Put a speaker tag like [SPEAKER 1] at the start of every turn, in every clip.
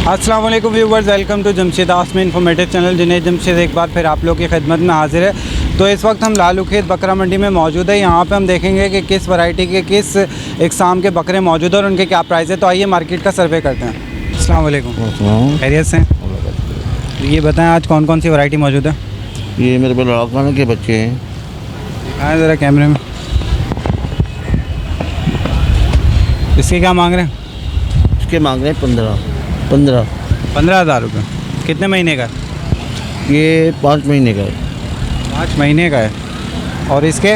[SPEAKER 1] अस्सलाम वालेकुम viewers, welcome to Jamshed Asmi informative channel. Junaid Jamshed एक बार फिर आप लोग की खिदमत में हाजिर है। तो इस वक्त हम लालू खेत बकरा मंडी में मौजूद है। यहाँ पे हम देखेंगे कि किस वैरायटी के किस इकसाम के बकरे मौजूद हैं और उनके क्या प्राइस है। तो आइए मार्केट का सर्वे करते हैं। अस्सलाम वालेकुम, खैरियत से? ये बताएं आज कौन कौन सी वैरायटी मौजूद है?
[SPEAKER 2] ये मेरे पास लड़काने के बच्चे हैं।
[SPEAKER 1] आए ज़रा कैमरे में। इसके क्या मांग रहे हैं?
[SPEAKER 2] इसके मांग रहे हैं 15,000
[SPEAKER 1] रुपये। कितने महीने का?
[SPEAKER 2] ये 5 महीने का है।
[SPEAKER 1] 5 महीने का है। और इसके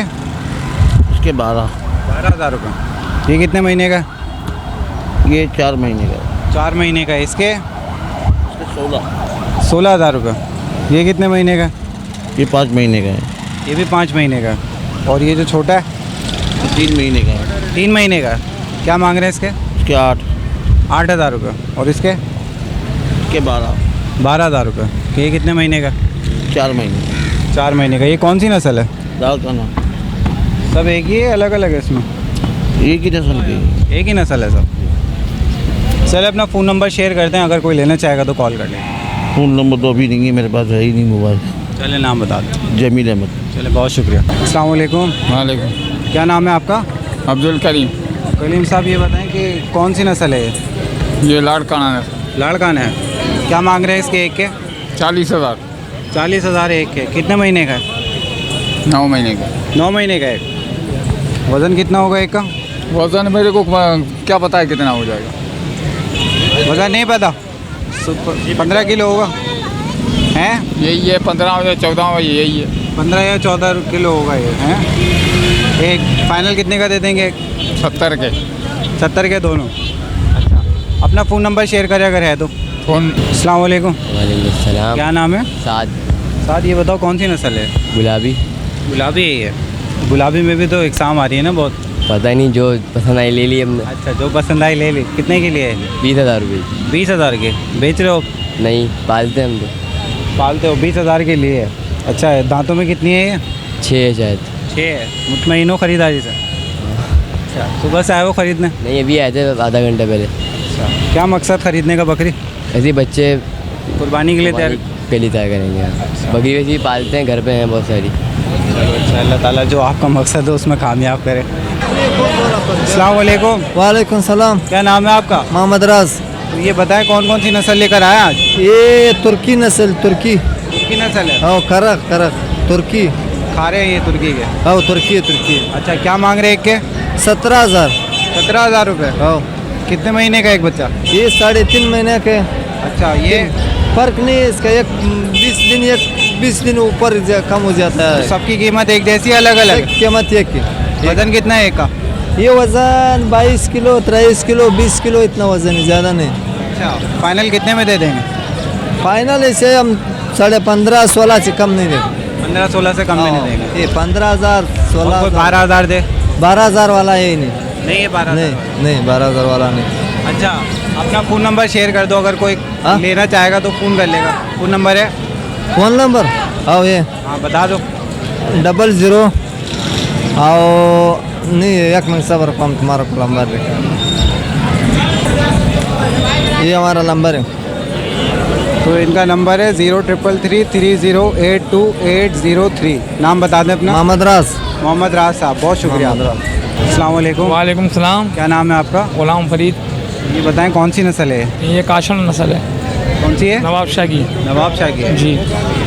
[SPEAKER 2] 12,000
[SPEAKER 1] रुपये। ये कितने महीने का?
[SPEAKER 2] ये 4 महीने का है।
[SPEAKER 1] 4 महीने का। इसके
[SPEAKER 2] 16,000
[SPEAKER 1] रुपये। ये कितने महीने का?
[SPEAKER 2] ये 5 महीने का है।
[SPEAKER 1] ये भी 5 महीने का। और ये जो छोटा है?
[SPEAKER 2] 3 महीने का है।
[SPEAKER 1] 3 महीने का। क्या मांग रहे हैं इसके?
[SPEAKER 2] इसके
[SPEAKER 1] 8,000 रुपये। और इसके 12,000 रुपये। ये कितने महीने का?
[SPEAKER 2] 4 महीने।
[SPEAKER 1] 4 महीने का। ये कौन सी नस्ल है?
[SPEAKER 2] लड़काना
[SPEAKER 1] सब एक ही है, अलग अलग है इसमें?
[SPEAKER 2] एक ही नस्ल की।
[SPEAKER 1] एक ही नस्ल है सब। चले अपना फ़ोन नंबर शेयर करते हैं, अगर कोई लेना चाहेगा तो कॉल कर लें।
[SPEAKER 2] फ़ोन नंबर तो अभी नहीं है मेरे पास, है ही नहीं मोबाइल।
[SPEAKER 1] चले नाम बता दें।
[SPEAKER 2] जमील अहमद।
[SPEAKER 1] चले बहुत शुक्रिया। अस्सलाम वालेकुम।
[SPEAKER 3] वालेकुम।
[SPEAKER 1] क्या नाम है आपका?
[SPEAKER 3] अब्दुल करीम।
[SPEAKER 1] कलीम साहब, ये बताएं कि कौन सी नस्ल है ये?
[SPEAKER 3] ये लाड़काना है।
[SPEAKER 1] लाड़कान है। क्या मांग रहे हैं इसके एक के?
[SPEAKER 3] 40,000।
[SPEAKER 1] 40,000 एक के। कितने महीने का है?
[SPEAKER 3] 9 महीने का।
[SPEAKER 1] 9 महीने का एक। वज़न कितना होगा एक का?
[SPEAKER 3] वज़न मेरे को क्या पता है कितना हो जाएगा।
[SPEAKER 1] वज़न नहीं पता। 15 किलो होगा हैं?
[SPEAKER 3] यही है 15 या 14, यही है
[SPEAKER 1] 15 या 14 किलो होगा ये हैं। एक फाइनल कितने का दे देंगे?
[SPEAKER 3] 70 के।
[SPEAKER 1] 70 के दोनों। अच्छा, अपना फ़ोन नंबर शेयर करें अगर है तो।
[SPEAKER 3] फ़ोन।
[SPEAKER 1] अस्सलाम वालेकुम।
[SPEAKER 4] वालेकुम सलाम।
[SPEAKER 1] क्या नाम है?
[SPEAKER 4] साद।
[SPEAKER 1] ये बताओ कौन सी नस्ल है?
[SPEAKER 4] गुलाबी।
[SPEAKER 1] गुलाबी है। गुलाबी में भी तो इकसाम आ रही है ना बहुत।
[SPEAKER 4] पता नहीं, जो पसंद आई ले ली हमने।
[SPEAKER 1] अच्छा, जो पसंद आई ले ली। कितने के लिए है?
[SPEAKER 4] 20,000 रुपये।
[SPEAKER 1] 20,000 के बेच रहे हो?
[SPEAKER 4] नहीं, पालते हम तो।
[SPEAKER 1] पालते हो? 20,000 के लिए है। अच्छा है। दांतों में कितनी है ये?
[SPEAKER 4] 6 है शायद।
[SPEAKER 1] 6 है। मुतमईन हो खरीदारी से? अच्छा, सुबह से आए हो खरीदने?
[SPEAKER 4] नहीं, अभी आए थे आधा घंटा पहले।
[SPEAKER 1] अच्छा, क्या मकसद खरीदने का? बकरी
[SPEAKER 4] ऐसे ही बच्चे
[SPEAKER 1] कुर्बानी के लिए तैयार?
[SPEAKER 4] के लिए तैयार करेंगे यार। बकरी वैसे ही पालते हैं, घर पे हैं बहुत सारी।
[SPEAKER 1] अच्छा, अल्लाह ताला जो आपका मकसद है उसमें कामयाब करे। अस्सलाम वालेकुम।
[SPEAKER 5] वालेकुम सलाम।
[SPEAKER 1] क्या नाम है आपका?
[SPEAKER 5] मोहम्मद राज।
[SPEAKER 1] तो ये बताएं कौन कौन सी नस्ल लेकर आए आज?
[SPEAKER 5] ये तुर्की नस्ल, तुर्की।
[SPEAKER 1] तुर्की नस्ल है?
[SPEAKER 5] हाँ, करक तुर्की।
[SPEAKER 1] खा रहे हैं ये तुर्की के?
[SPEAKER 5] हाँ, तुर्की।
[SPEAKER 1] अच्छा, क्या मांग रहे हैं एक के?
[SPEAKER 5] 17,000।
[SPEAKER 1] 17,000 रुपये।
[SPEAKER 5] हाँ,
[SPEAKER 1] कितने महीने का एक बच्चा?
[SPEAKER 5] ये 3.5 महीने के।
[SPEAKER 1] अच्छा, ये
[SPEAKER 5] फर्क नहीं है इसका। एक 20 दिन ऊपर कम हो जाता है।
[SPEAKER 1] सबकी कीमत एक जैसी अलग अलग?
[SPEAKER 5] कीमत एक की।
[SPEAKER 1] वजन कितना है एक का?
[SPEAKER 5] ये वजन 22 किलो, 23 किलो, 20 किलो, इतना वजन है, ज़्यादा नहीं।
[SPEAKER 1] अच्छा, फाइनल कितने में दे देंगे?
[SPEAKER 5] फाइनल ऐसे हम 15.5-16 से कम नहीं देंगे।
[SPEAKER 1] 15-16 से कम में नहीं देंगे?
[SPEAKER 5] ये 15,000, 16,000।
[SPEAKER 1] 12,000 दे?
[SPEAKER 5] 12,000 वाला है ही नहीं।
[SPEAKER 1] नहीं है 12,000?
[SPEAKER 5] नहीं 12,000 वाला नहीं।
[SPEAKER 1] अच्छा, अपना फ़ोन नंबर शेयर कर दो, अगर कोई लेना चाहेगा तो फ़ोन कर लेगा। फ़ोन नंबर है?
[SPEAKER 5] Phone number? हाँ, ये
[SPEAKER 1] हाँ बता दो।
[SPEAKER 5] 00 और नहीं, 1 मिनट सबर को हम तुम्हारा को नंबर रखें। ये हमारा नंबर है।
[SPEAKER 1] तो इनका नंबर है 0333082803। नाम बता दें अपना?
[SPEAKER 5] मोहम्मद राज।
[SPEAKER 1] मोहम्मद राज साहब, बहुत शुक्रिया। अस्सलाम वालेकुम।
[SPEAKER 3] वालेकुम सलाम।
[SPEAKER 1] क्या नाम है आपका?
[SPEAKER 3] गुलाम फरीद।
[SPEAKER 1] ये बताएं कौन सी नस्ल है?
[SPEAKER 3] ये काशन नस्ल है।
[SPEAKER 1] कौन सी है?
[SPEAKER 3] नवाब शाह की।
[SPEAKER 1] नवाब शाह की है।
[SPEAKER 3] जी।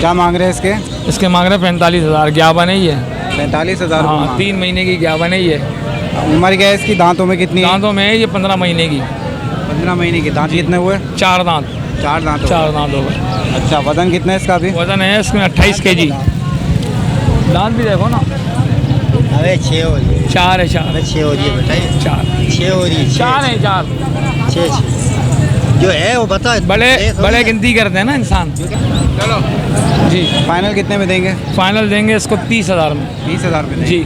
[SPEAKER 1] क्या मांग रहे हैं इसके?
[SPEAKER 3] इसके मांग रहे 45,000। 11 नहीं है।
[SPEAKER 1] 45,000?
[SPEAKER 3] हाँ, 3 महीने की 11 नहीं है।
[SPEAKER 1] उम्र क्या है इसकी? दांतों में कितनी है?
[SPEAKER 3] दांतों में है ये 15 महीने की।
[SPEAKER 1] 15 महीने की। दांत कितने हुए?
[SPEAKER 3] 4 दांत।
[SPEAKER 1] 4 दांत हो गए।
[SPEAKER 3] 4 दांत हो गए।
[SPEAKER 1] अच्छा, वजन कितना है इसका अभी?
[SPEAKER 3] वजन है इसमें 28 kg। दांत भी देखो ना।
[SPEAKER 5] अरे 6 हो रही है।
[SPEAKER 3] 4 है। 4
[SPEAKER 5] 6 हो रही है, बताइए।
[SPEAKER 3] 4
[SPEAKER 5] 6 हो रही है।
[SPEAKER 3] 4 है। 4
[SPEAKER 5] 6 जो है वो बता।
[SPEAKER 3] बड़े गिनती करते हैं ना इंसान। चलो जी।
[SPEAKER 1] फाइनल कितने में देंगे?
[SPEAKER 3] फाइनल देंगे इसको 30,000 में।
[SPEAKER 1] 20,000 में
[SPEAKER 3] जी।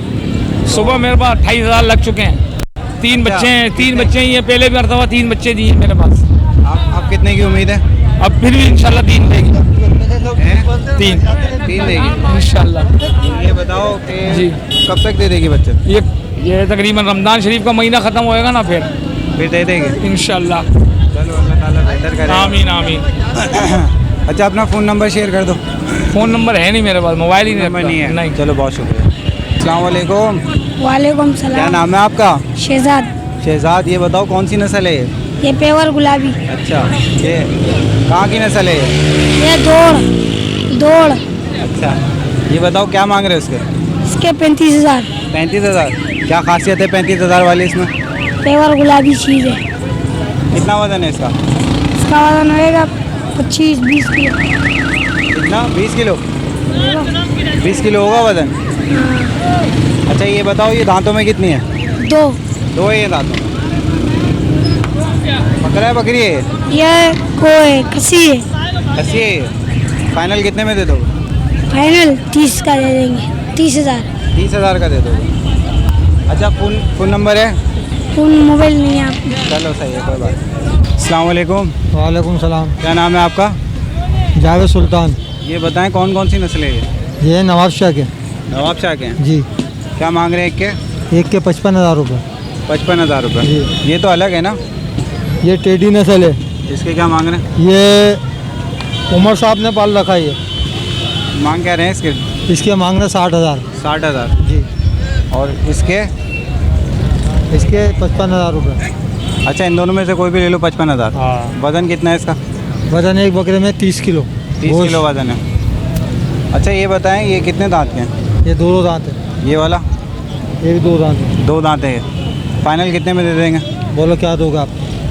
[SPEAKER 3] सुबह मेरे पास 28,000 लग चुके हैं। 3 बच्चे हैं। 3 बच्चे हैं। ये पहले भी करता हुआ 3 बच्चे दिए मेरे पास।
[SPEAKER 1] आप कितने की उम्मीद है?
[SPEAKER 3] अब फिर भी इंशाल्लाह 3 देगी। 3
[SPEAKER 1] देगी
[SPEAKER 3] इंशाल्लाह।
[SPEAKER 1] ये बताओ कि
[SPEAKER 3] जी
[SPEAKER 1] कब तक दे देगी बच्चे?
[SPEAKER 3] ये तकरीबन रमज़ान शरीफ का महीना ख़त्म होएगा ना, फिर
[SPEAKER 1] दे देगी
[SPEAKER 3] इंशाल्लाह।
[SPEAKER 1] चलो, अल्लाह ताला बेहतर करेगा।
[SPEAKER 3] आमीन आमीन।
[SPEAKER 1] अच्छा, अपना फ़ोन नंबर शेयर कर दो।
[SPEAKER 3] फ़ोन नंबर है नहीं मेरे पास, मोबाइल ही
[SPEAKER 1] नंबर नहीं है?
[SPEAKER 3] नहीं।
[SPEAKER 1] चलो, बहुत शुक्रिया। अस्सलाम वालेकुम,
[SPEAKER 6] वालेकुम
[SPEAKER 1] क्या
[SPEAKER 6] सलाम।
[SPEAKER 1] नाम है आपका?
[SPEAKER 6] शहजाद।
[SPEAKER 1] शहजाद, ये बताओ कौन सी नस्ल है ये?
[SPEAKER 6] ये पेवर गुलाबी।
[SPEAKER 1] अच्छा, ये कहाँ की नस्ल है ये?
[SPEAKER 6] ये दौड़।
[SPEAKER 1] अच्छा, ये बताओ क्या मांग रहे हो इसके?
[SPEAKER 6] इसके 35,000।
[SPEAKER 1] 35,000। क्या खासियत है 35,000 वाली इसमें?
[SPEAKER 6] पेवर गुलाबी चीज़ है।
[SPEAKER 1] कितना वजन है इसका?
[SPEAKER 6] इसका वजन होएगा 25-20 किलो।
[SPEAKER 1] कितना? 20 किलो? 20 किलो होगा वजन। अच्छा, ये बताओ ये दांतों में कितनी है?
[SPEAKER 6] 2
[SPEAKER 1] है ये दांतों में। बकरा है बकरी है?
[SPEAKER 6] ये कोई कसी है।
[SPEAKER 1] खसी है ये। फाइनल कितने में दे दोगे?
[SPEAKER 6] फाइनल 30 का दे देंगे। 30,000।
[SPEAKER 1] 30,000 का दे दोगे। अच्छा, फ़ोन नंबर है?
[SPEAKER 6] फ़ोन मोबाइल नहीं है आपको?
[SPEAKER 1] चलो, सही है, कोई बात नहीं। अस्सलाम वालेकुम,
[SPEAKER 5] वालेकुम सलाम।
[SPEAKER 1] क्या नाम है आपका?
[SPEAKER 5] जावेद सुल्तान।
[SPEAKER 1] ये बताएं कौन कौन सी नस्लें हैं ये?
[SPEAKER 5] ये नवाब शाह के।
[SPEAKER 1] नवाब शाह के हैं।
[SPEAKER 5] जी।
[SPEAKER 1] क्या मांग रहे हैं एक के?
[SPEAKER 5] एक के 55,000 रुपये।
[SPEAKER 1] 55,000 रुपये।
[SPEAKER 5] जी।
[SPEAKER 1] ये तो अलग है ना?
[SPEAKER 5] ये टेडी नस्ल है।
[SPEAKER 1] इसके क्या मांग रहे हैं?
[SPEAKER 5] ये उमर साहब ने पाल रखा है। ये
[SPEAKER 1] मांग क्या रहे हैं इसके?
[SPEAKER 5] इसके मांग रहे 60,000।
[SPEAKER 1] 60,000।
[SPEAKER 5] जी।
[SPEAKER 1] और इसके?
[SPEAKER 5] इसके 55,000 रुपये।
[SPEAKER 1] अच्छा, इन दोनों में से कोई भी ले लो, 55,000।
[SPEAKER 5] हाँ।
[SPEAKER 1] वज़न कितना है इसका?
[SPEAKER 5] वजन एक बकरे में 30 किलो।
[SPEAKER 1] 30
[SPEAKER 5] गोश्त।
[SPEAKER 1] किलो वज़न है। अच्छा, ये बताएं ये कितने दांत के हैं?
[SPEAKER 5] ये 2 दांत है।
[SPEAKER 1] ये वाला?
[SPEAKER 5] ये भी 2 दांत है।
[SPEAKER 1] 2 दांत है ये। फाइनल कितने में दे देंगे?
[SPEAKER 5] बोलो क्या दोगे आप?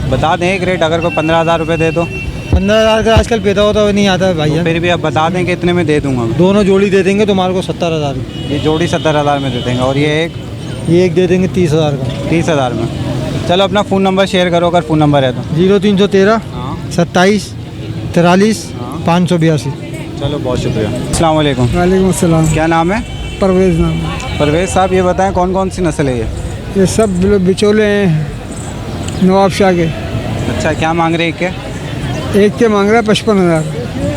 [SPEAKER 1] बता दें एक रेट, अगर कोई 15,000 रुपये दे दो
[SPEAKER 5] 15,000 का आजकल पैदा होता हुआ नहीं आता है
[SPEAKER 1] तो
[SPEAKER 5] भाई।
[SPEAKER 1] फिर भी आप बता दें कि इतने में दे दूंगा मैं।
[SPEAKER 5] दोनों जोड़ी दे देंगे तुम्हारे को 70,000।
[SPEAKER 1] ये जोड़ी 70,000 में दे देंगे और ये एक
[SPEAKER 5] ये एक दे देंगे 30,000 का।
[SPEAKER 1] 30,000 में। चलो, अपना फ़ोन नंबर शेयर करो अगर फ़ोन नंबर है तो।
[SPEAKER 5] 0313
[SPEAKER 1] हाँ
[SPEAKER 5] 27 43
[SPEAKER 1] हाँ।
[SPEAKER 5] 582।
[SPEAKER 1] चलो, बहुत शुक्रिया। अस्सलाम वालेकुम,
[SPEAKER 5] वालेकुम अस्सलाम।
[SPEAKER 1] क्या नाम है?
[SPEAKER 5] परवेज़ नाम है।
[SPEAKER 1] परवेज़ साहब, ये बताएं कौन कौन सी नस्ल है ये?
[SPEAKER 5] ये सब बिचौले हैं नवाब शाह के।
[SPEAKER 1] अच्छा, क्या मांग रहे हैं के?
[SPEAKER 5] एक के मांग रहा है 55,000।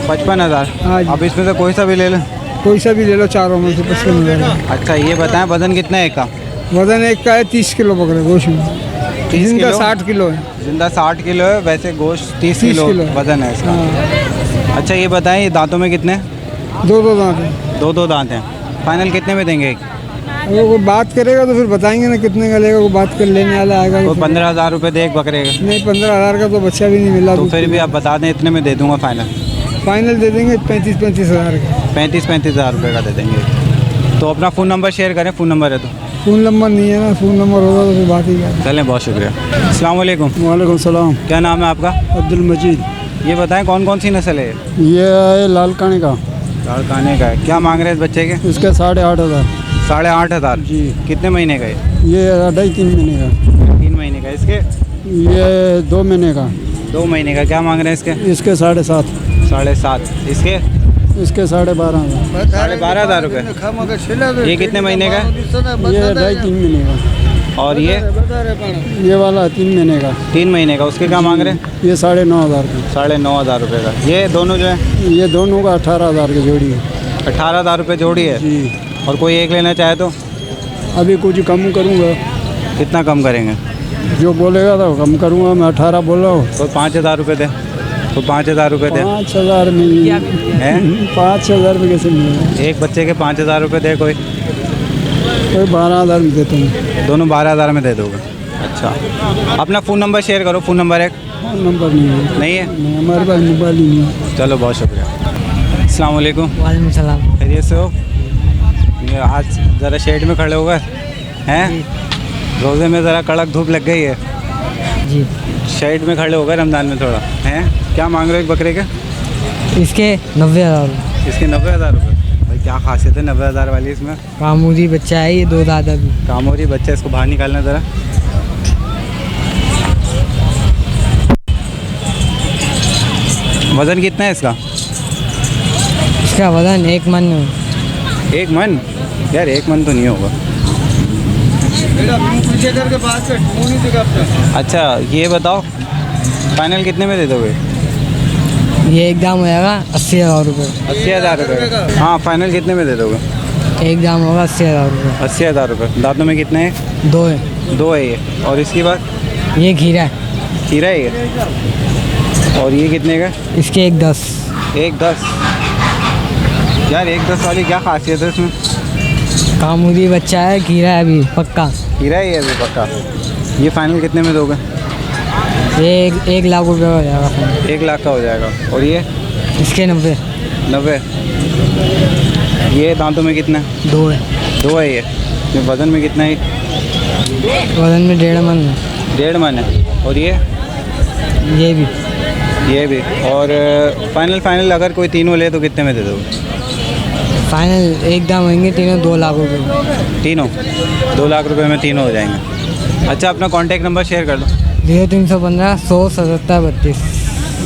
[SPEAKER 1] 55,000।
[SPEAKER 5] हाँ जी।
[SPEAKER 1] अब इसमें से कोई सा भी ले लें?
[SPEAKER 5] कोई सा भी ले लो, चारों में से 55,000।
[SPEAKER 1] अच्छा, ये बताएं वज़न कितना है एक का?
[SPEAKER 5] वजन एक का है 30 किलो बकरे गोश्त में।
[SPEAKER 1] 30
[SPEAKER 5] जिनका
[SPEAKER 1] किलो?
[SPEAKER 5] 60 किलो है।
[SPEAKER 1] जिंदा 60 किलो है, वैसे गोश्त 30 किलो
[SPEAKER 5] किलो।
[SPEAKER 1] वज़न है इसका।
[SPEAKER 5] हाँ।
[SPEAKER 1] अच्छा, ये बताएं ये दांतों में कितने हैं?
[SPEAKER 5] 2 दांत है।
[SPEAKER 1] 2 दांत हैं। फाइनल कितने में देंगे एक?
[SPEAKER 5] अगर कोई बात करेगा तो फिर बताएंगे ना कितने का लेगा। कोई बात कर लेने वाला आएगा।
[SPEAKER 1] तो 15,000 रुपये दे एक बकरे का।
[SPEAKER 5] नहीं, 15,000 का तो बच्चा भी नहीं मिला।
[SPEAKER 1] तो फिर भी आप बता दें इतने में दे दूंगा फाइनल।
[SPEAKER 5] फाइनल दे देंगे 35,000 का।
[SPEAKER 1] 35,000 रुपये का दे देंगे। तो अपना फ़ोन नंबर शेयर करें, फ़ोन नंबर है तो।
[SPEAKER 5] फ़ोन नंबर नहीं है ना, फ़ोन नंबर होगा तो फिर बात ही क्या।
[SPEAKER 1] चलें, बहुत शुक्रिया। अस्सलाम वालेकुम,
[SPEAKER 5] वालेकुम सलाम।
[SPEAKER 1] क्या नाम है आपका?
[SPEAKER 5] अब्दुल मजीद।
[SPEAKER 1] ये बताएं कौन कौन सी नस्ल है?
[SPEAKER 5] ये है लाल काने का।
[SPEAKER 1] लाड़काने का है। क्या मांग रहे हैं इस बच्चे के?
[SPEAKER 5] इसका 8,500।
[SPEAKER 1] 8,500।
[SPEAKER 5] जी।
[SPEAKER 1] कितने महीने का है?
[SPEAKER 5] ये 2.5-3 महीने का।
[SPEAKER 1] 3 महीने का। इसके?
[SPEAKER 5] ये 2 महीने का।
[SPEAKER 1] 2 महीने का। क्या मांग रहे हैं इसके?
[SPEAKER 5] इसके 7.5।
[SPEAKER 1] 7.5। इसके?
[SPEAKER 5] इसके 12,500।
[SPEAKER 1] 12,500 रुपये। ये कितने महीने का है?
[SPEAKER 5] ये 2.5-3 महीने का।
[SPEAKER 1] और
[SPEAKER 5] ये वाला 3 महीने का।
[SPEAKER 1] 3 महीने का। उसके क्या मांग रहे हैं?
[SPEAKER 5] ये 9,500 का।
[SPEAKER 1] 9,500 रुपये का। ये दोनों जो है?
[SPEAKER 5] ये दोनों का 18,000 की जोड़ी है।
[SPEAKER 1] 18,000 रुपये जोड़ी है।
[SPEAKER 5] जी।
[SPEAKER 1] और कोई एक लेना चाहे तो
[SPEAKER 5] अभी कुछ कम करूँगा।
[SPEAKER 1] कितना कम करेंगे?
[SPEAKER 5] जो बोलेगा तो कम करूँगा। मैं 18 बोल रहा हूँ।
[SPEAKER 1] तो 5,000 रुपये दे। तो 5,000 रुपये दे।
[SPEAKER 5] 5,000 में
[SPEAKER 1] हैं?
[SPEAKER 5] 5,000 में कैसे मिलेगा?
[SPEAKER 1] एक बच्चे के 5,000 रुपये दे कोई?
[SPEAKER 5] कोई 12,000 में देता हूँ।
[SPEAKER 1] दोनों 12,000 में दे दोगे? अच्छा, अपना फ़ोन नंबर शेयर करो। फ़ोन नंबर एक
[SPEAKER 5] फ़ोन नंबर नहीं है।
[SPEAKER 1] नहीं है?
[SPEAKER 5] नहीं, हमारे पास मोबाइल ही नहीं है।
[SPEAKER 1] चलो, बहुत शुक्रिया। अस्सलाम वालेकुम,
[SPEAKER 4] वालेकुम सलाम।
[SPEAKER 1] खैरियत से हो? ये आज ज़रा शेड में खड़े हो गए हैं? रोज़े में ज़रा कड़क धूप लग गई है।
[SPEAKER 4] जी।
[SPEAKER 1] शेड में खड़े हो गए रमज़ान में थोड़ा हैं? क्या मांग रहे हो एक बकरे के?
[SPEAKER 4] इसके 90,000।
[SPEAKER 1] इसके 90,000 रुपये। भाई क्या खासियत है 90,000 वाली इसमें?
[SPEAKER 4] कामूरी बच्चा है ये, 2 दादा भी।
[SPEAKER 1] कामोरी बच्चा। इसको बाहर निकालना ज़रा। वज़न कितना है इसका?
[SPEAKER 4] इसका वजन 1 मन।
[SPEAKER 1] 1 मन? यार 1 मन तो नहीं होगा। अच्छा, ये बताओ फाइनल कितने में दे दोगे?
[SPEAKER 4] ये एक दाम हो जाएगा 80,000 रुपये।
[SPEAKER 1] 80,000 रुपये। हाँ, फाइनल कितने में दे दोगे?
[SPEAKER 4] एक दाम होगा 80,000 रुपये।
[SPEAKER 1] 80,000 रुपये। दांतों में कितने हैं?
[SPEAKER 4] 2 है।
[SPEAKER 1] 2 है ये। और इसकी बात?
[SPEAKER 4] ये खीरा है।
[SPEAKER 1] खीरा है ये। और ये कितने का?
[SPEAKER 5] इसके 1.10।
[SPEAKER 1] 1.10। यार 1.10 वाली क्या खासियत है इसमें?
[SPEAKER 5] कामूदी बच्चा है, कीड़ा है अभी पक्का।
[SPEAKER 1] हीरा ही है अभी पक्का। ये फाइनल कितने में दोगे?
[SPEAKER 5] ये 1 लाख रुपये हो जाएगा फाइनल।
[SPEAKER 1] 1 लाख का हो जाएगा। और ये
[SPEAKER 5] इसके 90।
[SPEAKER 1] 90। ये दांतों में कितना है?
[SPEAKER 5] 2 है।
[SPEAKER 1] 2 है ये वज़न में कितना है?
[SPEAKER 5] वजन में 1.5 मन है।
[SPEAKER 1] 1.5 मन है। और ये
[SPEAKER 5] भी।
[SPEAKER 1] और फाइनल अगर कोई तीनों ले तो कितने में दे दोगे?
[SPEAKER 5] फाइनल एकदम होंगे तीनों 2 लाख रुपये।
[SPEAKER 1] तीनों 2 लाख रुपए में तीनों हो जाएंगे। अच्छा, अपना कांटेक्ट नंबर शेयर कर दो।
[SPEAKER 5] 0315 100 77 32।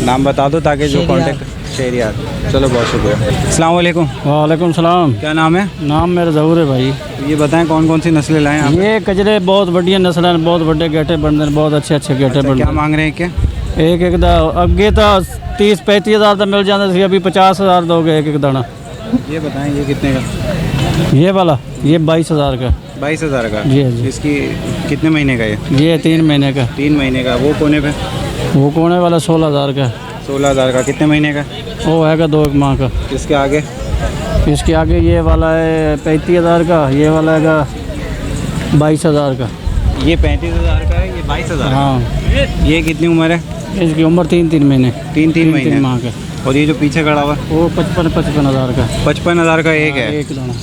[SPEAKER 1] नाम बता दो ताकि जो
[SPEAKER 5] शेरियार।
[SPEAKER 1] कांटेक्ट शेरियार। चलो बहुत शुक्रिया। अस्सलाम वालेकुम।
[SPEAKER 3] वालेकुम सलाम।
[SPEAKER 1] क्या नाम है?
[SPEAKER 3] नाम मेरा जहूर है भाई।
[SPEAKER 1] ये बताएं कौन कौन सी नस्लें लाएं आप?
[SPEAKER 3] ये कजरे बहुत बढ़िया नस्ल हैं, बहुत बड़े गेटे बनते हैं, बहुत अच्छे अच्छे गेटे
[SPEAKER 1] अच्छा,
[SPEAKER 3] बनते
[SPEAKER 1] क्या
[SPEAKER 3] हैं।
[SPEAKER 1] मांग रहे हैं क्या?
[SPEAKER 3] एक दा अगे तो 30-35 हज़ार का मिल जाता है, अभी 50 हज़ार दोगे एक दाना।
[SPEAKER 1] ये बताएं ये कितने का?
[SPEAKER 3] ये वाला ये 22 हज़ार का।
[SPEAKER 1] 22,000 का।
[SPEAKER 3] जी, जी।
[SPEAKER 1] इसकी कितने महीने का?
[SPEAKER 3] ये 3 महीने का।
[SPEAKER 1] 3 महीने का। वो कोने पे?
[SPEAKER 3] वो कोने वाला 16 हज़ार का।
[SPEAKER 1] 16,000 का। कितने महीने का?
[SPEAKER 3] वो है 2 माह का।
[SPEAKER 1] इसके आगे?
[SPEAKER 3] इसके आगे ये वाला है 35 हज़ार का, ये वाला है 22 हज़ार का।
[SPEAKER 1] ये 35,000 का है, ये 22,000 का।
[SPEAKER 3] हाँ,
[SPEAKER 1] ये कितनी उम्र है?
[SPEAKER 3] इसकी उम्र 3 महीने।
[SPEAKER 1] 3 महीने।
[SPEAKER 3] 3 माह का।
[SPEAKER 1] और ये जो पीछे खड़ा हुआ?
[SPEAKER 3] वो 55 हज़ार का।
[SPEAKER 1] 55,000 का एक है।
[SPEAKER 3] एक दाना।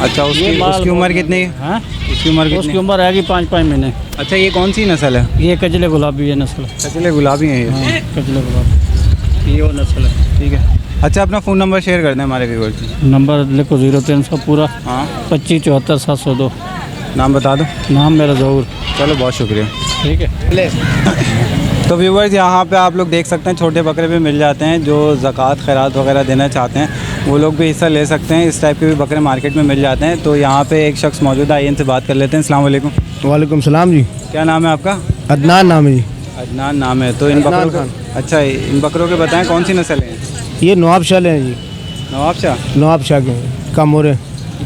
[SPEAKER 1] अच्छा, उसकी
[SPEAKER 3] माल
[SPEAKER 1] उसकी उम्र
[SPEAKER 3] बहुत-
[SPEAKER 1] कितनी है?
[SPEAKER 3] हाँ,
[SPEAKER 1] इसकी उम्र
[SPEAKER 3] उसकी
[SPEAKER 1] कितनी?
[SPEAKER 3] उम्र है 5 महीने।
[SPEAKER 1] अच्छा, ये कौन सी नस्ल है?
[SPEAKER 3] ये कजले गुलाबी है नस्ल।
[SPEAKER 1] कचले गुलाबी है ये।
[SPEAKER 3] हाँ, कजले गुलाबी ये वो नस्ल है।
[SPEAKER 1] ठीक है। अच्छा, अपना फ़ोन नंबर शेयर कर दें हमारे व्यूअर्स से।
[SPEAKER 3] नंबर लिखो 0300 पूरा
[SPEAKER 1] हाँ,
[SPEAKER 3] 25 74 702।
[SPEAKER 1] नाम बता दो।
[SPEAKER 3] नाम मेरा जहूर।
[SPEAKER 1] चलो बहुत शुक्रिया।
[SPEAKER 3] ठीक है।
[SPEAKER 1] तो व्यूवर्स, यहाँ पे आप लोग देख सकते हैं छोटे बकरे भी मिल जाते हैं। जो ज़कात खैरात वगैरह देना चाहते हैं वो लोग भी हिस्सा ले सकते हैं। इस टाइप के भी बकरे मार्केट में मिल जाते हैं। तो यहाँ पे एक शख्स मौजूद है, आइए इनसे बात कर लेते हैं। अस्सलाम वालेकुम।
[SPEAKER 5] वालेकुम सलाम जी।
[SPEAKER 1] क्या नाम है आपका?
[SPEAKER 5] अदनान नाम है जी।
[SPEAKER 1] अदनान नाम है। तो इन
[SPEAKER 5] अदनान
[SPEAKER 1] बकरों का अच्छा, इन बकरों के बताएं कौन सी नस्ल है?
[SPEAKER 5] ये नवाब शाह हैं जी।
[SPEAKER 1] नवाब शाह।
[SPEAKER 5] नवाब शाह के कामोरे।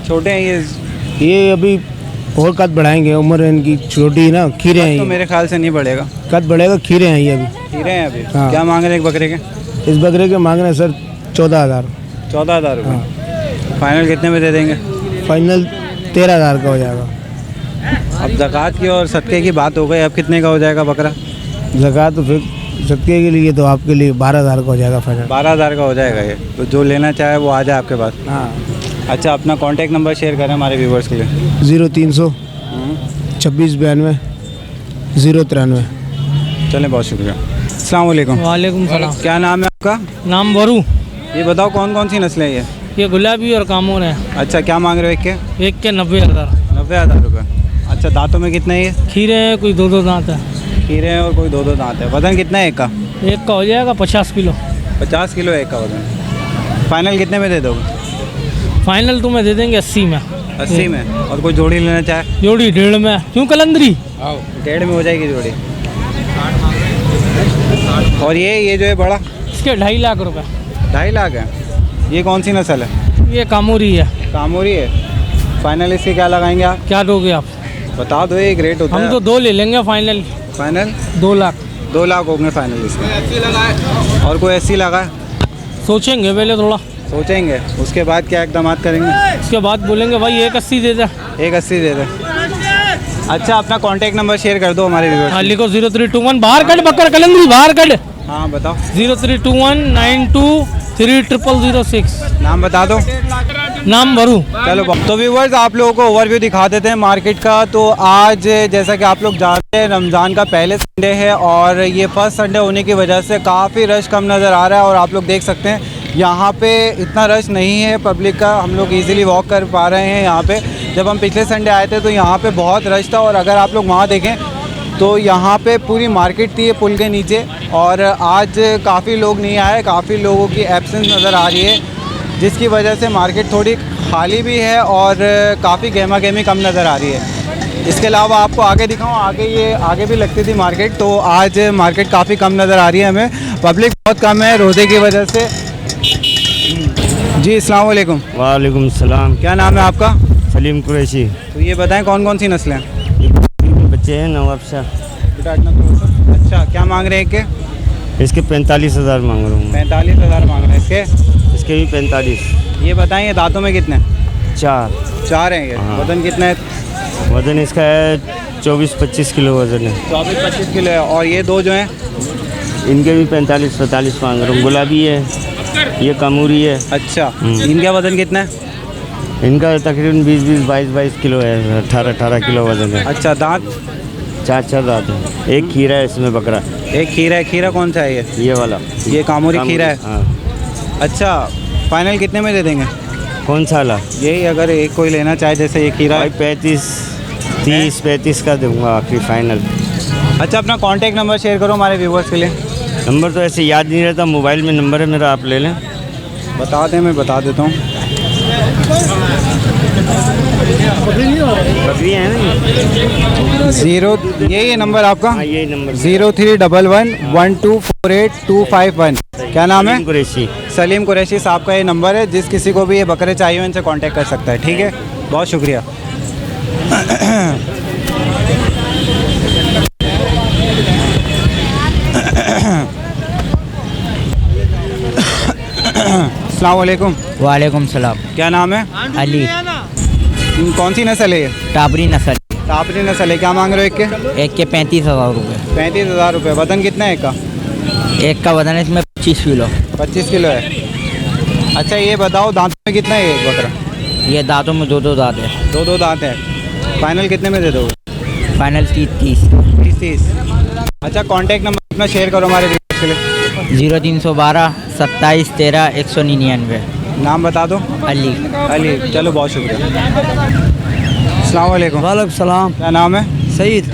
[SPEAKER 1] छोटे हैं
[SPEAKER 5] ये अभी और कद बढ़ाएंगे, उम्र इनकी छोटी है ना, खीरे हैं
[SPEAKER 1] तो
[SPEAKER 5] ये।
[SPEAKER 1] मेरे ख्याल से नहीं बढ़ेगा।
[SPEAKER 5] कद बढ़ेगा, खीरे हैं ये अभी।
[SPEAKER 1] खीरे हैं अभी।
[SPEAKER 5] हाँ।
[SPEAKER 1] क्या मांग रहे हैं एक बकरे के?
[SPEAKER 5] इस बकरे के मांग रहे हैं सर 14,000।
[SPEAKER 1] 14,000 रुपये। फाइनल कितने में दे देंगे?
[SPEAKER 5] फाइनल 13,000 का हो जाएगा।
[SPEAKER 1] अब ज़कात की और सदक़े की बात हो गई, अब कितने का हो जाएगा बकरा?
[SPEAKER 5] ज़कात तो फिर सदक़े के लिए तो आपके लिए 12,000 का हो जाएगा फाइनल।
[SPEAKER 1] 12,000 का हो जाएगा ये। तो जो लेना चाहे वो आ जाए आपके पास।
[SPEAKER 5] हाँ।
[SPEAKER 1] अच्छा, अपना कांटेक्ट नंबर शेयर करें हमारे व्यूवर्स के लिए।
[SPEAKER 5] 0300 26 92 093।
[SPEAKER 1] चलें, बहुत शुक्रिया। अस्सलाम वालेकुम।
[SPEAKER 3] वालेकुम सलाम।
[SPEAKER 1] क्या नाम है आपका?
[SPEAKER 3] नाम वरू।
[SPEAKER 1] ये बताओ कौन कौन सी नस्लें हैं
[SPEAKER 3] ये गुलाबी और कामोर है।
[SPEAKER 1] अच्छा, क्या मांग रहे हो एक के?
[SPEAKER 3] एक के 90,000।
[SPEAKER 1] 90,000 रुपये। अच्छा, दांतों में कितना है ये?
[SPEAKER 3] खीरे हैं, कोई 2 दांत है।
[SPEAKER 1] खीरे हैं और कोई 2 दांत है। वज़न कितना है एक का?
[SPEAKER 3] एक का हो जाएगा 50 किलो।
[SPEAKER 1] 50 किलो एक का वज़न। फाइनल कितने में दे दोगे?
[SPEAKER 3] फाइनल तुम्हें दे देंगे 80 में।
[SPEAKER 1] 80 में। और कोई जोड़ी लेना चाहे?
[SPEAKER 3] जोड़ी 1.5 में। क्यों कलंदरी?
[SPEAKER 1] 1.5 में हो जाएगी जोड़ी। और ये जो है बड़ा?
[SPEAKER 3] इसके 2.5 लाख रुपए।
[SPEAKER 1] 2.5 लाख है। ये कौन सी नस्ल है?
[SPEAKER 3] ये कामोरी है।
[SPEAKER 1] कामोरी है। फाइनल इसके क्या लगाएंगे आप?
[SPEAKER 3] क्या दोगे आप?
[SPEAKER 1] बता दो, एक रेट होता
[SPEAKER 3] हम
[SPEAKER 1] है।
[SPEAKER 3] तो 2 ले लेंगे फाइनल।
[SPEAKER 1] फाइनल
[SPEAKER 3] 2 लाख।
[SPEAKER 1] 2 लाख होंगे फाइनल इसके। और कोई 80 लगा है?
[SPEAKER 3] सोचेंगे पहले थोड़ा,
[SPEAKER 1] सोचेंगे, उसके बाद क्या इकदाम करेंगे?
[SPEAKER 3] उसके बाद बोलेंगे भाई 180 दे दे।
[SPEAKER 1] 180 दे दे। अच्छा, अपना कांटेक्ट नंबर शेयर कर दो हमारे व्यूअर्स।
[SPEAKER 3] हाँ लिखो 0321 बाहर कट बकर कलंदरी बाहर कट।
[SPEAKER 1] हाँ बताओ।
[SPEAKER 3] 0321 92 3006।
[SPEAKER 1] नाम बता दो।
[SPEAKER 3] नाम वरू।
[SPEAKER 1] चलो, तो व्यूवर्स आप लोगों को ओवरव्यू दिखा देते हैं मार्केट का। तो आज जैसा कि आप लोग जानते हैं रमज़ान का पहले संडे है और ये फर्स्ट संडे होने की वजह से काफ़ी रश कम नज़र आ रहा है। और आप लोग देख सकते हैं यहाँ पे इतना रश नहीं है पब्लिक का, हम लोग इजीली वॉक कर पा रहे हैं यहाँ पे। जब हम पिछले संडे आए थे तो यहाँ पे बहुत रश था और अगर आप लोग वहाँ देखें तो यहाँ पे पूरी मार्केट थी पुल के नीचे। और आज काफ़ी लोग नहीं आए, काफ़ी लोगों की एब्सेंस नज़र आ रही है जिसकी वजह से मार्केट थोड़ी खाली भी है और काफ़ी गहमा गहमी कम नज़र आ रही है। इसके अलावा आपको आगे दिखाऊं, आगे भी लगती थी मार्केट, तो आज मार्केट काफ़ी कम नज़र आ रही है हमें, पब्लिक बहुत कम है रोज़े की वजह से। जी अस्सलाम वालेकुम।
[SPEAKER 7] वालेकुम सलाम।
[SPEAKER 1] क्या नाम है आपका?
[SPEAKER 7] सलीम कुरैशी।
[SPEAKER 1] तो ये बताएं कौन कौन सी नस्लें हैं?
[SPEAKER 7] बच्चे हैं नवाब शाह।
[SPEAKER 1] अच्छा, क्या मांग रहे हैं के?
[SPEAKER 7] इसके 45,000 मांग रहा हूँ।
[SPEAKER 1] 45,000 मांग रहे हैं इसके।
[SPEAKER 7] इसके भी 45।
[SPEAKER 1] ये बताएं दांतों में कितने?
[SPEAKER 7] 4
[SPEAKER 1] हैं ये।
[SPEAKER 7] हाँ।
[SPEAKER 1] वजन कितना है?
[SPEAKER 7] वजन इसका है 24-25 किलो वजन है।
[SPEAKER 1] 24-25 किलो है। और ये दो जो हैं
[SPEAKER 7] इनके भी 45-45 मांग रहा हूँ। गुलाबी है, ये कामूरी है।
[SPEAKER 1] अच्छा, इनका वजन कितना है?
[SPEAKER 7] इनका तकरीबन 20-20, 22-22 किलो है। 18-18 किलो वजन है।
[SPEAKER 1] अच्छा, दांत
[SPEAKER 7] 4 दांत है। एक खीरा है इसमें बकरा।
[SPEAKER 1] एक खीरा है। खीरा कौन सा है ये?
[SPEAKER 7] ये वाला,
[SPEAKER 1] ये कामूरी खीरा है।
[SPEAKER 7] हाँ।
[SPEAKER 1] अच्छा, फाइनल कितने में दे देंगे?
[SPEAKER 7] कौन सा वाला?
[SPEAKER 1] यही अगर एक कोई लेना चाहे, जैसे ये खीरा
[SPEAKER 7] भाई
[SPEAKER 1] है।
[SPEAKER 7] 35 का दूंगा आखिरी फाइनल।
[SPEAKER 1] अच्छा, अपना कांटेक्ट नंबर शेयर करो हमारे व्यूवर्स के लिए।
[SPEAKER 7] नंबर तो ऐसे याद नहीं रहता, मोबाइल में नंबर है मेरा, आप ले लें।
[SPEAKER 1] बता दें, मैं बता देता हूँ।
[SPEAKER 7] बकरी है ना?
[SPEAKER 1] यही है नंबर आपका?
[SPEAKER 7] हाँ, यही नंबर।
[SPEAKER 1] 03111248 क्या नाम है?
[SPEAKER 7] कुरैशी।
[SPEAKER 1] सलीम कुरैशी साहब का ये नंबर है। जिस किसी को भी ये बकरे चाहिए इनसे कांटेक्ट कर सकता है। ठीक है, बहुत शुक्रिया। अस्सलाम वालेकुम।
[SPEAKER 8] वालेकुम सलाम।
[SPEAKER 1] क्या नाम है?
[SPEAKER 8] अली।
[SPEAKER 1] कौन सी नस्ल है ये?
[SPEAKER 8] टाबरी नस्ल।
[SPEAKER 1] टापरी नस्ल है। क्या मांग रहे हो एक के?
[SPEAKER 8] एक के 35,000 रुपये।
[SPEAKER 1] 35,000 रुपये। वजन कितना है एक का?
[SPEAKER 8] एक का वजन है इसमें 25 किलो।
[SPEAKER 1] 25 किलो है। अच्छा, ये बताओ दांतों में कितना है एक बकरा?
[SPEAKER 8] ये दांतों में 2 दांत है।
[SPEAKER 1] 2 दांत है। फाइनल कितने में दे दोगे?
[SPEAKER 8] फाइनल 30।
[SPEAKER 1] 30। अच्छा, कांटेक्ट नंबर अपना शेयर करो हमारे व्यूअर्स के लिए।
[SPEAKER 8] 0312 27 13 199।
[SPEAKER 1] नाम बता दो।
[SPEAKER 8] अली।
[SPEAKER 1] अली। चलो, बहुत शुक्रिया। अस्सलाम वालेकुम।
[SPEAKER 5] वालेकुम सलाम।
[SPEAKER 1] क्या नाम है?
[SPEAKER 5] सईद।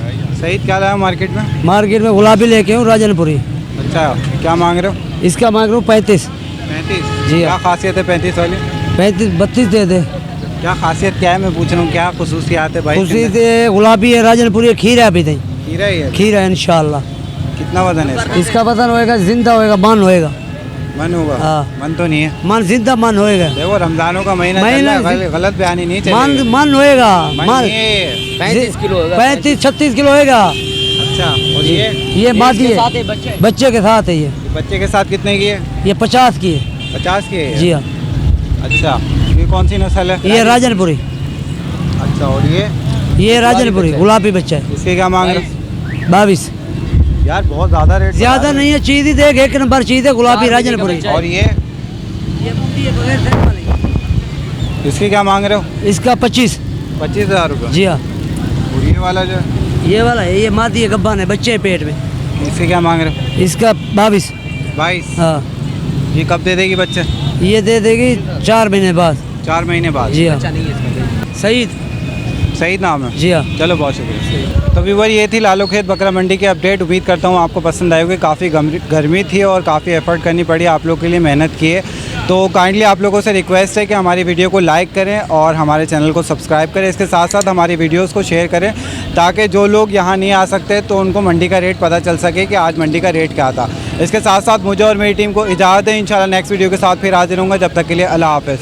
[SPEAKER 1] सईद, क्या लाया मार्केट में?
[SPEAKER 5] मार्केट में गुलाबी लेके हूँ राजनपुरी।
[SPEAKER 1] अच्छा, क्या मांग रहे हो?
[SPEAKER 5] इसका मांग रहा हूँ 35।
[SPEAKER 1] 35
[SPEAKER 5] जी।
[SPEAKER 1] क्या खासियत है 35 वाली?
[SPEAKER 5] 32 दे दे।
[SPEAKER 1] क्या खासियत क्या है, मैं पूछ रहा हूँ, क्या खुसूसियात है भाई?
[SPEAKER 5] खुशी से गुलाबी है, राजनपुरी है, खीरा भी नहीं।
[SPEAKER 1] खीरा ही है।
[SPEAKER 5] खीरा है इंशाल्लाह।
[SPEAKER 1] कितना वजन है इसका?
[SPEAKER 5] इसका वजन होएगा, जिंदा होएगा, मन होएगा।
[SPEAKER 1] मन होगा?
[SPEAKER 5] हाँ।
[SPEAKER 1] मन तो नहीं है।
[SPEAKER 5] मन जिंदा मन होएगा।
[SPEAKER 1] देखो, रमजानों का महीना चल
[SPEAKER 5] महीना
[SPEAKER 1] रहा है, गलत बयानी नहीं
[SPEAKER 5] मन
[SPEAKER 1] चाहिए।
[SPEAKER 5] मन होएगा।
[SPEAKER 1] मन
[SPEAKER 5] मन
[SPEAKER 1] ये।
[SPEAKER 8] 35 किलो होगा।
[SPEAKER 5] 35-36 किलो होएगा।
[SPEAKER 1] अच्छा, और
[SPEAKER 5] ये मादी है, बच्चे के साथ है। ये
[SPEAKER 1] बच्चे के साथ कितने की है?
[SPEAKER 5] ये 50 की है।
[SPEAKER 1] 50 की है?
[SPEAKER 5] जी हाँ।
[SPEAKER 1] अच्छा, ये कौन सी नस्ल है?
[SPEAKER 5] ये राजनपुरी।
[SPEAKER 1] अच्छा, और
[SPEAKER 5] ये राजनपुरी गुलाबी बच्चा है।
[SPEAKER 1] इसके क्या मांग रहे हो?
[SPEAKER 5] 22।
[SPEAKER 1] यार बहुत ज़्यादा रेट
[SPEAKER 5] ज्यादा नहीं है, चीज ही देख, एक नंबर चीज है, गुलाबी राजनपुरी।
[SPEAKER 1] और ये इसकी क्या मांग रहे हो?
[SPEAKER 5] इसका 25।
[SPEAKER 1] 25,000 रुपये।
[SPEAKER 5] जी हाँ।
[SPEAKER 1] और ये वाला जो है,
[SPEAKER 5] ये वाला है, ये मादी है, गब्बान है, बच्चे हैं पेट में।
[SPEAKER 1] इसके क्या मांग रहे हो?
[SPEAKER 5] इसका 22।
[SPEAKER 1] 22।
[SPEAKER 5] हाँ।
[SPEAKER 1] ये कब दे देगी बच्चे?
[SPEAKER 5] ये दे देगी 4 महीने बाद।
[SPEAKER 1] 4 महीने बाद?
[SPEAKER 5] जी हाँ। सईद।
[SPEAKER 1] सही नाम है?
[SPEAKER 5] जी हाँ।
[SPEAKER 1] चलो, बहुत शुक्रिया। तो व्यूअर, ये थी लालू खेत बकरा मंडी की अपडेट। उम्मीद करता हूँ आपको पसंद आएगी। काफ़ी गर्मी थी और काफ़ी एफर्ट करनी पड़ी, आप लोग के लिए मेहनत की है। तो काइंडली आप लोगों से रिक्वेस्ट है कि हमारी वीडियो को लाइक करें और हमारे चैनल को सब्सक्राइब करें। इसके साथ साथ हमारी वीडियोस को शेयर करें, ताकि जो लोग यहाँ नहीं आ सकते तो उनको मंडी का रेट पता चल सके कि आज मंडी का रेट क्या था। इसके साथ साथ मुझे और मेरी टीम को इजाज़त है। इंशाल्लाह नेक्स्ट वीडियो के साथ फिर हाजिर होऊंगा। जब तक के लिए अल्लाह हाफ़िज़।